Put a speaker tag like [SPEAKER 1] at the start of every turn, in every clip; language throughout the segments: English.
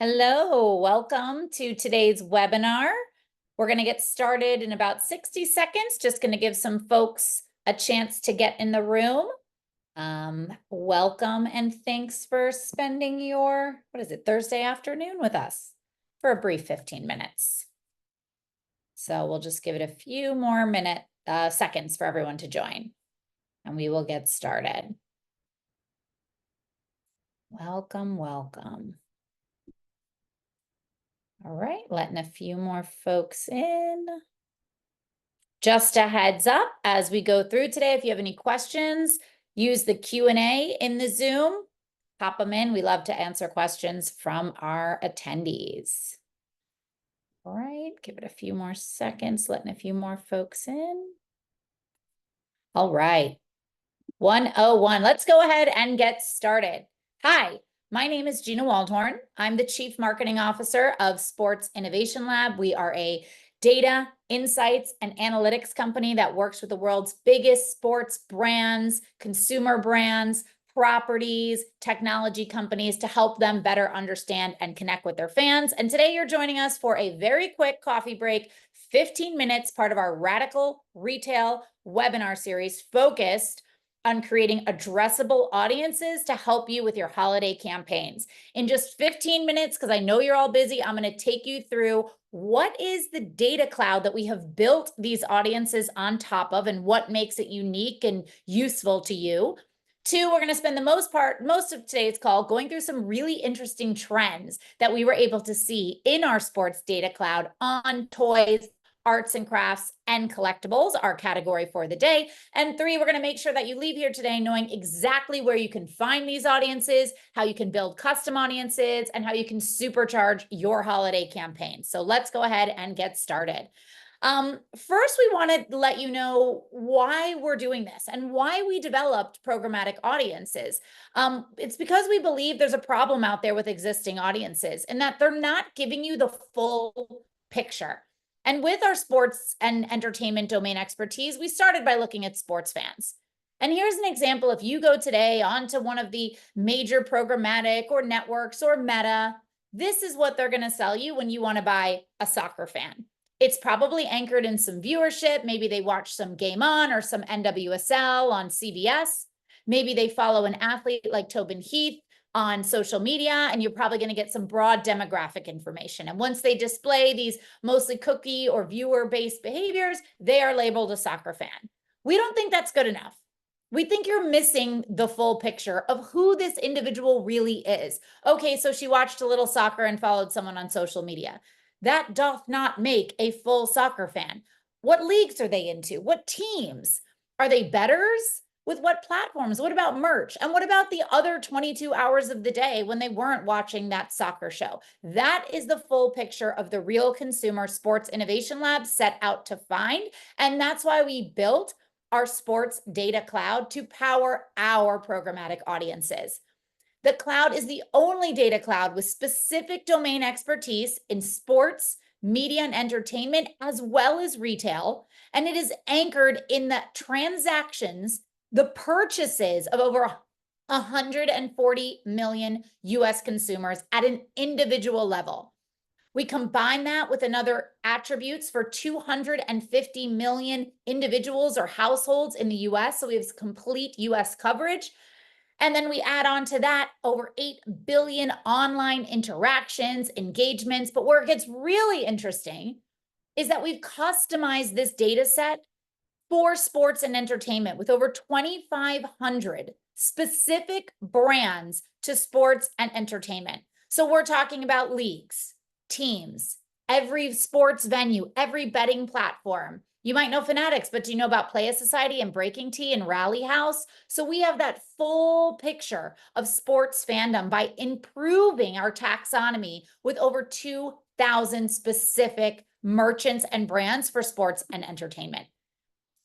[SPEAKER 1] Hello, welcome to today's webinar. We're going to get started in about 60 seconds. Just going to give some folks a chance to get in the room. Welcome and thanks for spending your, Thursday afternoon with us for a brief 15 minutes. So we'll just give it a few more seconds for everyone to join, and we will get started. Welcome, welcome. All right, letting a few more folks in. Just a heads up, as we go through today, if you have any questions, use the Q&A in the Zoom. Pop them in. We love to answer questions from our attendees. All right, give it a few more seconds, letting a few more folks in. All right, 101. Let's go ahead and get started. Hi. My name is Gina Waldhorn. I'm the Chief Marketing Officer of Sports Innovation Lab. We are a data, insights, and analytics company that works with the world's biggest sports brands, consumer brands, properties, technology companies to help them better understand and connect with their fans. And today you're joining us for a very quick coffee break, 15 minutes, part of our Radical Retail webinar series focused on creating addressable audiences to help you with your holiday campaigns. In just 15 minutes, because I know you're all busy, I'm going to take you through what is the data cloud that we have built these audiences on top of and what makes it unique and useful to you. Two, we're going to spend the most of today's call going through some really interesting trends that we were able to see in our sports data cloud on toys, arts and crafts, and collectibles, our category for the day. And three, we're going to make sure that you leave here today knowing exactly where you can find these audiences, how you can build custom audiences, and how you can supercharge your holiday campaign. So let's go ahead and get started. First, we want to let you know why we're doing this and why we developed programmatic audiences. It's because we believe there's a problem out there with existing audiences and that they're not giving you the full picture. And with our sports and entertainment domain expertise, we started by looking at sports fans. And here's an example. If you go today onto one of the major programmatic or networks or Meta, this is what they're going to sell you when you want to buy a soccer fan. It's probably anchored in some viewership. Maybe they watch some Game On or some NWSL on CBS. Maybe they follow an athlete like Tobin Heath on social media, and you're probably going to get some broad demographic information. And once they display these mostly cookie or viewer-based behaviors, they are labeled a soccer fan. We don't think that's good enough. We think you're missing the full picture of who this individual really is. Okay, so she watched a little soccer and followed someone on social media. That doth not make a full soccer fan. What leagues are they into? What teams? Are they bettors? With what platforms? What about merch? And what about the other 22 hours of the day when they weren't watching that soccer show? That is the full picture of the real consumer Sports Innovation Lab set out to find. And that's why we built our sports data cloud to power our programmatic audiences. The cloud is the only data cloud with specific domain expertise in sports, media, and entertainment, as well as retail. And it is anchored in the transactions, the purchases of over 140 million US consumers at an individual level. We combine that with another attributes for 250 million individuals or households in the US. So we have complete US coverage. And then we add on to that over 8 billion online interactions, engagements. But where it gets really interesting is that we've customized this data set for sports and entertainment with over 2,500 specific brands to sports and entertainment. So we're talking about leagues, teams, every sports venue, every betting platform. You might know Fanatics, but do you know about Playa Society and Breaking Tea and Rally House? So we have that full picture of sports fandom by improving our taxonomy with over 2,000 specific merchants and brands for sports and entertainment,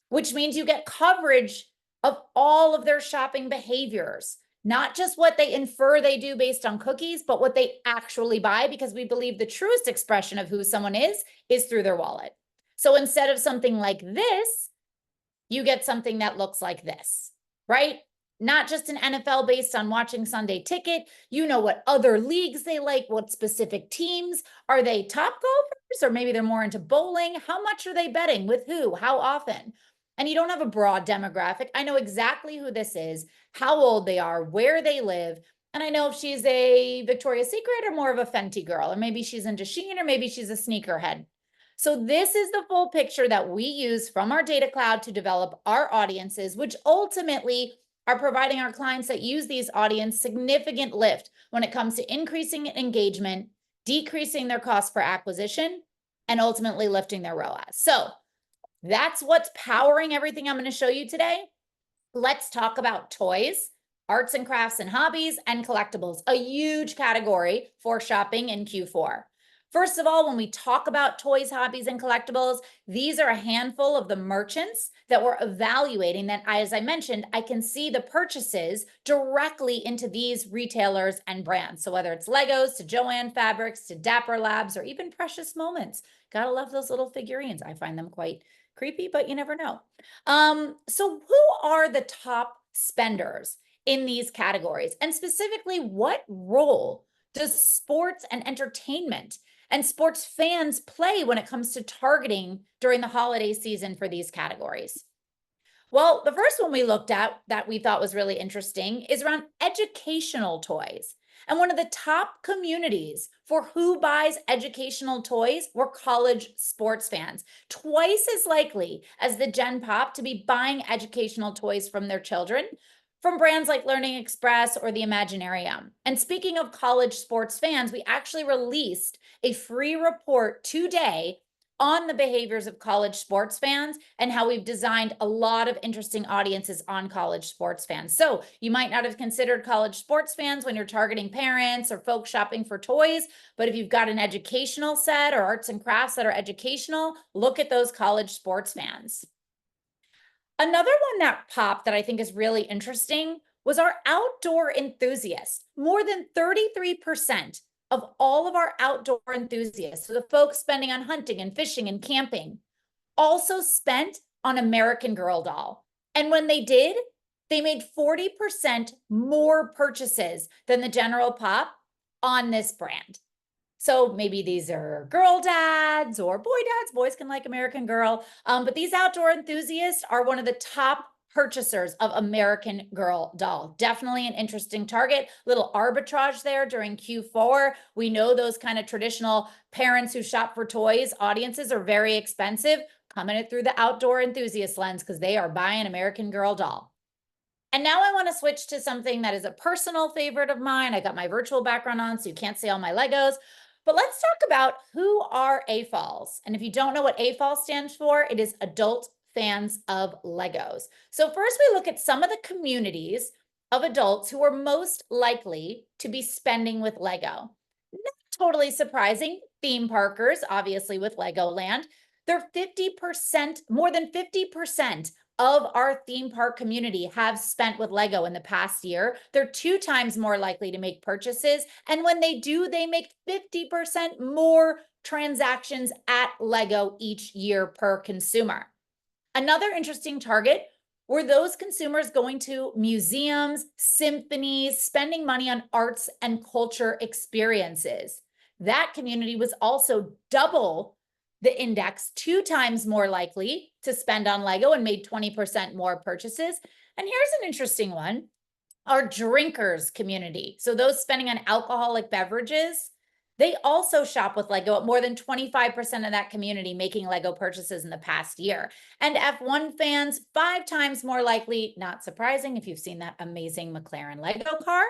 [SPEAKER 1] which means you get coverage of all of their shopping behaviors, not just what they infer they do based on cookies, but what they actually buy, because we believe the truest expression of who someone is through their wallet. So instead of something like this, you get something that looks like this, right? not just an NFL based on watching Sunday Ticket. You know what other leagues they like, what specific teams. Are they top golfers, or maybe they're more into bowling? How much are they betting? With who? How often? And you don't have a broad demographic. I know exactly who this is, how old they are, where they live. And I know if she's a Victoria's Secret or more of a Fenty girl, or maybe she's into Shein, or maybe she's a sneakerhead. So this is the full picture that we use from our data cloud to develop our audiences, which ultimately are providing our clients that use these audience significant lift when it comes to increasing engagement, decreasing their cost per acquisition, and ultimately lifting their ROAS. So that's what's powering everything I'm going to show you today. Let's talk about toys, arts and crafts and hobbies, and collectibles, a huge category for shopping in Q4. First of all, when we talk about toys, hobbies, and collectibles, these are a handful of the merchants that we're evaluating that, as I mentioned, I can see the purchases directly into these retailers and brands. So whether it's Legos to Joann Fabrics to Dapper Labs or even Precious Moments, gotta love those little figurines. I find them quite creepy, but you never know. So who are the top spenders in these categories? And specifically, what role does sports and entertainment and sports fans play when it comes to targeting during the holiday season for these categories? Well, the first one we looked at that we thought was really interesting is around educational toys. And one of the top communities for who buys educational toys were college sports fans, twice as likely as the Gen Pop to be buying educational toys from their children from brands like Learning Express or the Imaginarium. And speaking of college sports fans, we actually released a free report today on the behaviors of college sports fans and how we've designed a lot of interesting audiences on college sports fans. So you might not have considered college sports fans when you're targeting parents or folks shopping for toys, but if you've got an educational set or arts and crafts that are educational, look at those college sports fans. Another one that popped that I think is really interesting was our outdoor enthusiasts. More than 33% of all of our outdoor enthusiasts, so the folks spending on hunting and fishing and camping, also spent on American Girl doll. And when they did, they made 40% more purchases than the general pop on this brand. So maybe these are girl dads or boy dads. Boys can like American Girl. But these outdoor enthusiasts are one of the top purchasers of American Girl doll. Definitely an interesting target. Little arbitrage there during Q4. We know those kind of traditional parents who shop for toys audiences are very expensive. Coming it through the outdoor enthusiast lens because they are buying American Girl doll. And now I want to switch to something that is a personal favorite of mine. I got my virtual background on, so you can't see all my Legos. But let's talk about who are AFOLs. And if you don't know what AFOL stands for, it is Adult Fans of Legos. So first we look at some of the communities of adults who are most likely to be spending with Lego. Not totally surprising, theme parkers, obviously with Legoland. They're 50%, more than 50% of our theme park community have spent with Lego in the past year. They're 2 times more likely to make purchases. And when they do, they make 50% more transactions at Lego each year per consumer. Another interesting target were those consumers going to museums, symphonies, spending money on arts and culture experiences. That community was also double the index, 2 times more likely to spend on Lego and made 20% more purchases. And here's an interesting one, our drinkers community. So those spending on alcoholic beverages, they also shop with Lego at more than 25% of that community making Lego purchases in the past year. And F1 fans, 5 times more likely, not surprising if you've seen that amazing McLaren Lego car.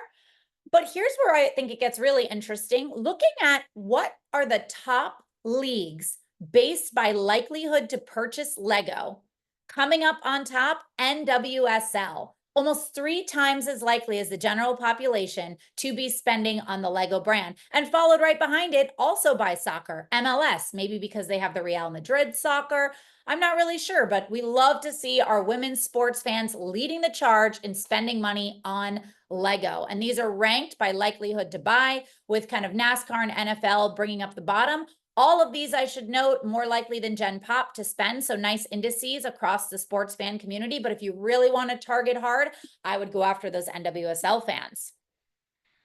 [SPEAKER 1] But here's where I think it gets really interesting. Looking at what are the top leagues based by likelihood to purchase Lego, coming up on top, NWSL, almost 3 times as likely as the general population to be spending on the Lego brand. And followed right behind it also by soccer, MLS, maybe because they have the Real Madrid soccer. I'm not really sure, but we love to see our women's sports fans leading the charge in spending money on Lego. And these are ranked by likelihood to buy, with kind of NASCAR and NFL bringing up the bottom. All of these, I should note, more likely than Gen Pop to spend, so nice indices across the sports fan community. But if you really want to target hard, I would go after those NWSL fans.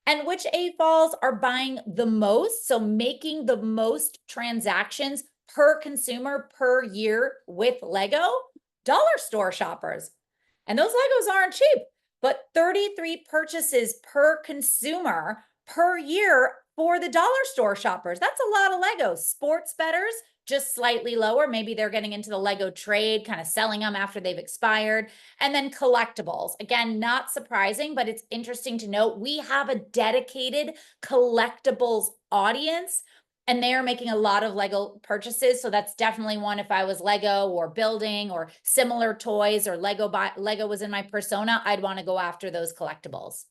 [SPEAKER 1] And which AFOLs are buying the most, so making the most transactions per consumer per year with Lego? Dollar store shoppers. And those Legos aren't cheap, but 33 purchases per consumer per year for the dollar store shoppers. That's a lot of Legos. Sports bettors, just slightly lower. Maybe they're getting into the Lego trade, kind of selling them after they've expired. And then collectibles. Again, not surprising, but it's interesting to note we have a dedicated collectibles audience, and they are making a lot of Lego purchases. So that's definitely one. If I was Lego or building or similar toys, or Lego was in my persona, I'd want to go after those collectibles.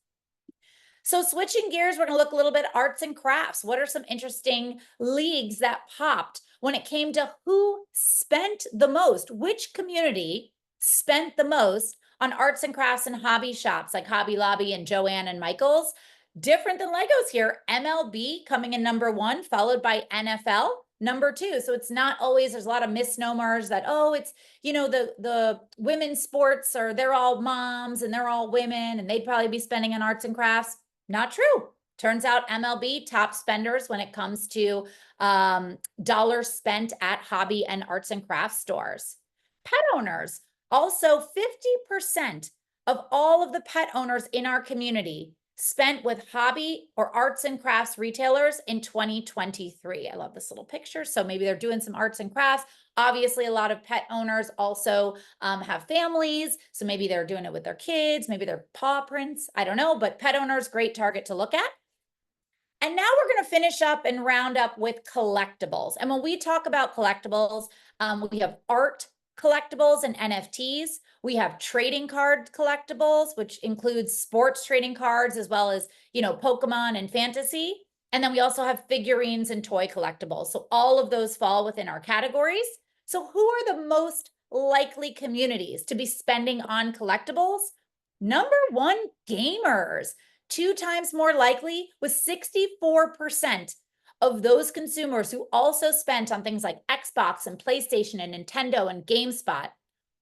[SPEAKER 1] So switching gears, we're going to look a little bit at arts and crafts. What are some interesting leagues that popped when it came to who spent the most? Which community spent the most on arts and crafts and hobby shops like Hobby Lobby and Joann and Michaels? Different than Legos here. MLB coming in number 1, followed by NFL number 2. So it's not always, there's a lot of misnomers that, oh, it's, you know, the women's sports, or they're all moms and they're all women and they'd probably be spending on arts and crafts. Not true. Turns out MLB top spenders when it comes to dollars spent at hobby and arts and crafts stores. Pet owners, also 50% of all of the pet owners in our community spent with hobby or arts and crafts retailers in 2023. I love this little picture. So maybe they're doing some arts and crafts. Obviously, a lot of pet owners also have families. So maybe they're doing it with their kids, maybe their paw prints. I don't know, but pet owners, great target to look at. And now we're going to finish up and round up with collectibles. And when we talk about collectibles, we have art collectibles and NFTs. We have trading card collectibles, which includes sports trading cards, as well as, you know, Pokemon and fantasy. And then we also have figurines and toy collectibles. So all of those fall within our categories. So who are the most likely communities to be spending on collectibles? Number 1, gamers. 2 times more likely, with 64% of those consumers who also spent on things like Xbox and PlayStation and Nintendo and GameSpot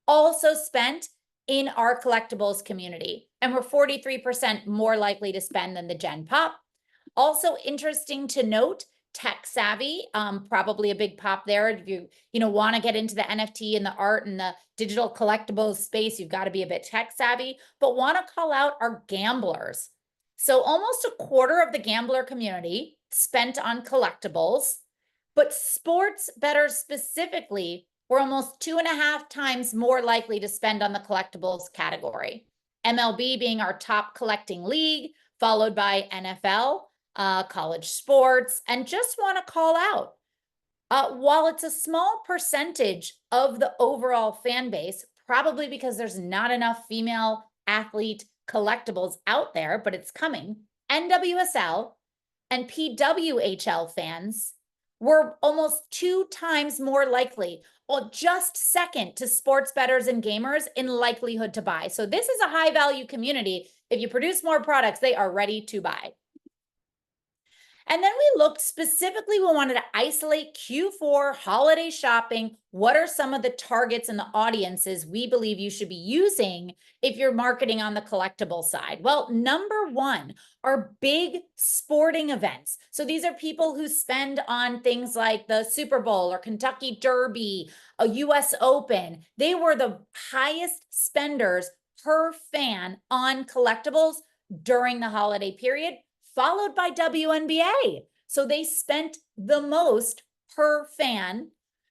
[SPEAKER 1] also spent in our collectibles community. And we're 43% more likely to spend than the Gen Pop. Also interesting to note, tech savvy, probably a big pop there. If you want to get into the NFT and the art and the digital collectibles space, you've got to be a bit tech savvy, but want to call out our gamblers. So almost a quarter of the gambler community spent on collectibles, but sports bettors specifically were almost 2.5 times more likely to spend on the collectibles category. MLB being our top collecting league, followed by NFL, college sports, and just want to call out, while it's a small percentage of the overall fan base, probably because there's not enough female athlete collectibles out there, but it's coming, NWSL and PWHL fans were almost 2 times more likely, or just second to sports bettors and gamers in likelihood to buy. So this is a high value community. If you produce more products, they are ready to buy. And then we looked specifically, we wanted to isolate Q4 holiday shopping. What are some of the targets and the audiences we believe you should be using if you're marketing on the collectible side? Well, number 1 are big sporting events. So these are people who spend on things like the Super Bowl or Kentucky Derby, a US Open. They were the highest spenders per fan on collectibles during the holiday period, followed by WNBA. So they spent the most per fan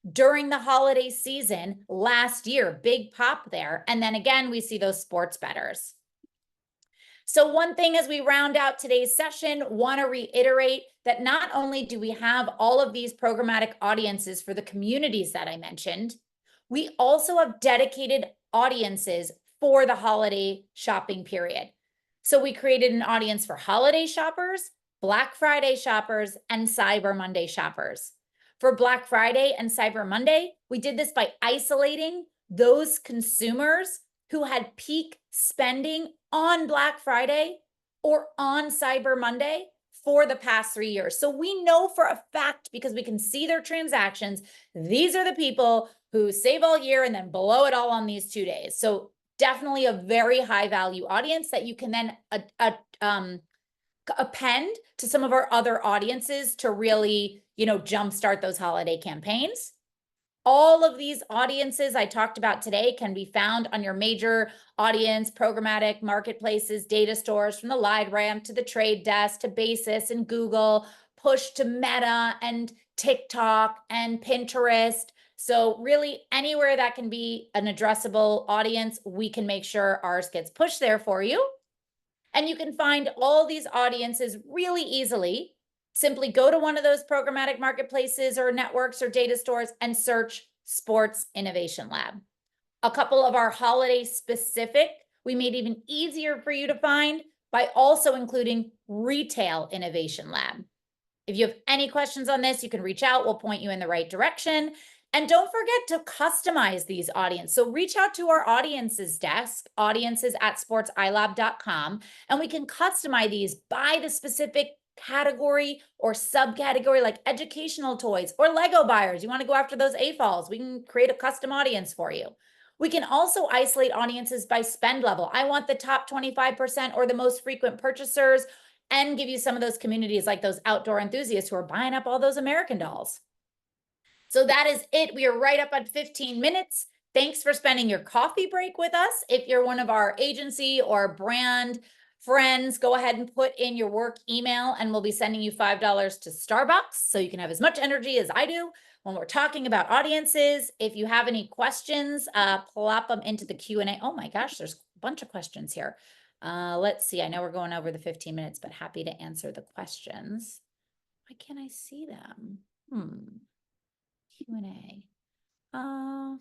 [SPEAKER 1] during the holiday season last year. Big pop there. And then again, we see those sports bettors. So one thing as we round out today's session, want to reiterate that not only do we have all of these programmatic audiences for the communities that I mentioned, we also have dedicated audiences for the holiday shopping period. So we created an audience for holiday shoppers, Black Friday shoppers, and Cyber Monday shoppers. For Black Friday and Cyber Monday, we did this by isolating those consumers who had peak spending on Black Friday or on Cyber Monday, for the past 3 years. So we know for a fact, because we can see their transactions, these are the people who save all year and then blow it all on these 2 days. So definitely a very high value audience that you can then append to some of our other audiences to really, jumpstart those holiday campaigns. All of these audiences I talked about today can be found on your major audience programmatic marketplaces, data stores, from the LiveRamp to the Trade Desk to Basis and Google, push to Meta and TikTok and Pinterest. So really anywhere that can be an addressable audience, we can make sure ours gets pushed there for you. And you can find all these audiences really easily. Simply go to one of those programmatic marketplaces or networks or data stores and search Sports Innovation Lab. A couple of our holiday specific, we made even easier for you to find by also including Retail Innovation Lab. If you have any questions on this, you can reach out. We'll point you in the right direction. And don't forget to customize these audiences. So reach out to our audiences desk, audiences@sportsilab.com, and we can customize these by the specific category or subcategory, like educational toys or Lego buyers. You want to go after those AFOLs, we can create a custom audience for you. We can also isolate audiences by spend level. I want the top 25% or the most frequent purchasers, and give you some of those communities like those outdoor enthusiasts who are buying up all those American dolls. So that is it. We are right up at 15 minutes. Thanks for spending your coffee break with us. If you're one of our agency or brand friends, go ahead and put in your work email and we'll be sending you $5 to Starbucks so you can have as much energy as I do when we're talking about audiences. If you have any questions, plop them into the Q&A. Oh my gosh, there's a bunch of questions here. Let's see. I know we're going over the 15 minutes, but happy to answer the questions. Why can't I see them? Q&A. I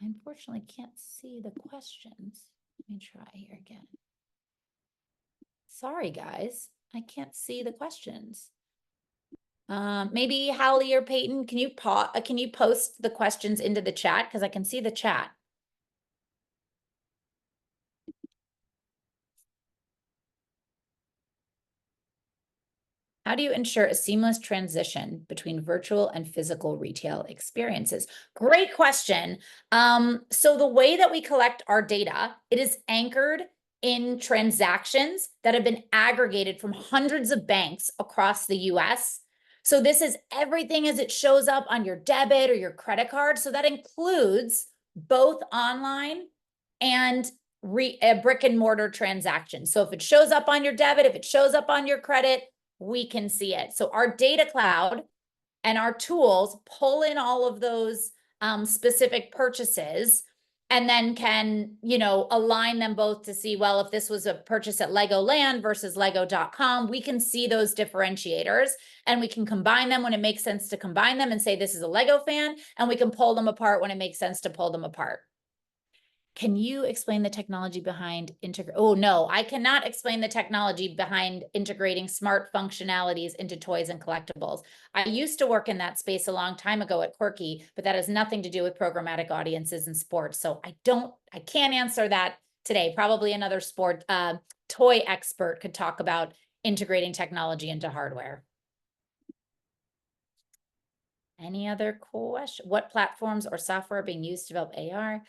[SPEAKER 1] unfortunately can't see the questions. Let me try here again. Sorry, guys. I can't see the questions. Maybe Hallie or Peyton, can you post the questions into the chat? Because I can see the chat. How do you ensure a seamless transition between virtual and physical retail experiences? Great question. So the way that we collect our data, it is anchored in transactions that have been aggregated from hundreds of banks across the US. So this is everything as it shows up on your debit or your credit card. So that includes both online and brick and mortar transactions. So if it shows up on your debit, if it shows up on your credit, we can see it. So our data cloud and our tools pull in all of those specific purchases and then can, align them both to see, well, if this was a purchase at Legoland versus Lego.com, we can see those differentiators and we can combine them when it makes sense to combine them and say, this is a Lego fan, and we can pull them apart when it makes sense to pull them apart. Can you explain the technology behind Oh, no, I cannot explain the technology behind integrating smart functionalities into toys and collectibles. I used to work in that space a long time ago at Quirky, but that has nothing to do with programmatic audiences and sports. So I can't answer that today. Probably another toy expert could talk about integrating technology into hardware. Any other question? What platforms or software are being used to develop AR?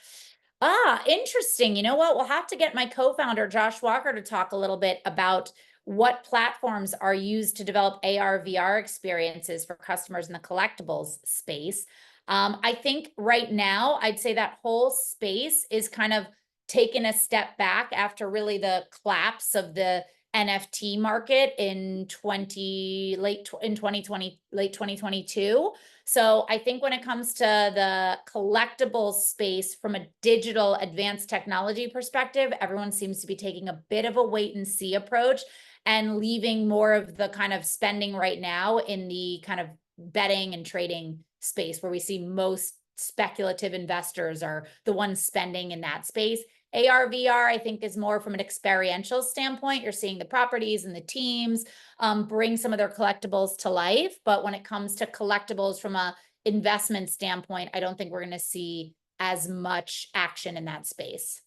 [SPEAKER 1] Interesting. You know what? We'll have to get my co-founder, Josh Walker, to talk a little bit about what platforms are used to develop AR, VR experiences for customers in the collectibles space. I think right now, I'd say that whole space is kind of taken a step back after really the collapse of the NFT market in late 2022. So I think when it comes to the collectibles space from a digital advanced technology perspective, everyone seems to be taking a bit of a wait and see approach and leaving more of the kind of spending right now in the kind of betting and trading space, where we see most speculative investors are the ones spending in that space. AR, VR, I think, is more from an experiential standpoint. You're seeing the properties and the teams bring some of their collectibles to life. But when it comes to collectibles from a investment standpoint, I don't think we're going to see as much action in that space.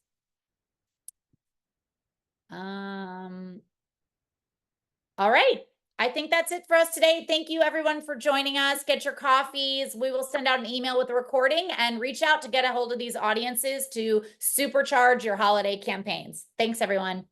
[SPEAKER 1] All right. I think that's it for us today. Thank you everyone for joining us. Get your coffees. We will send out an email with the recording and reach out to get a hold of these audiences to supercharge your holiday campaigns. Thanks everyone.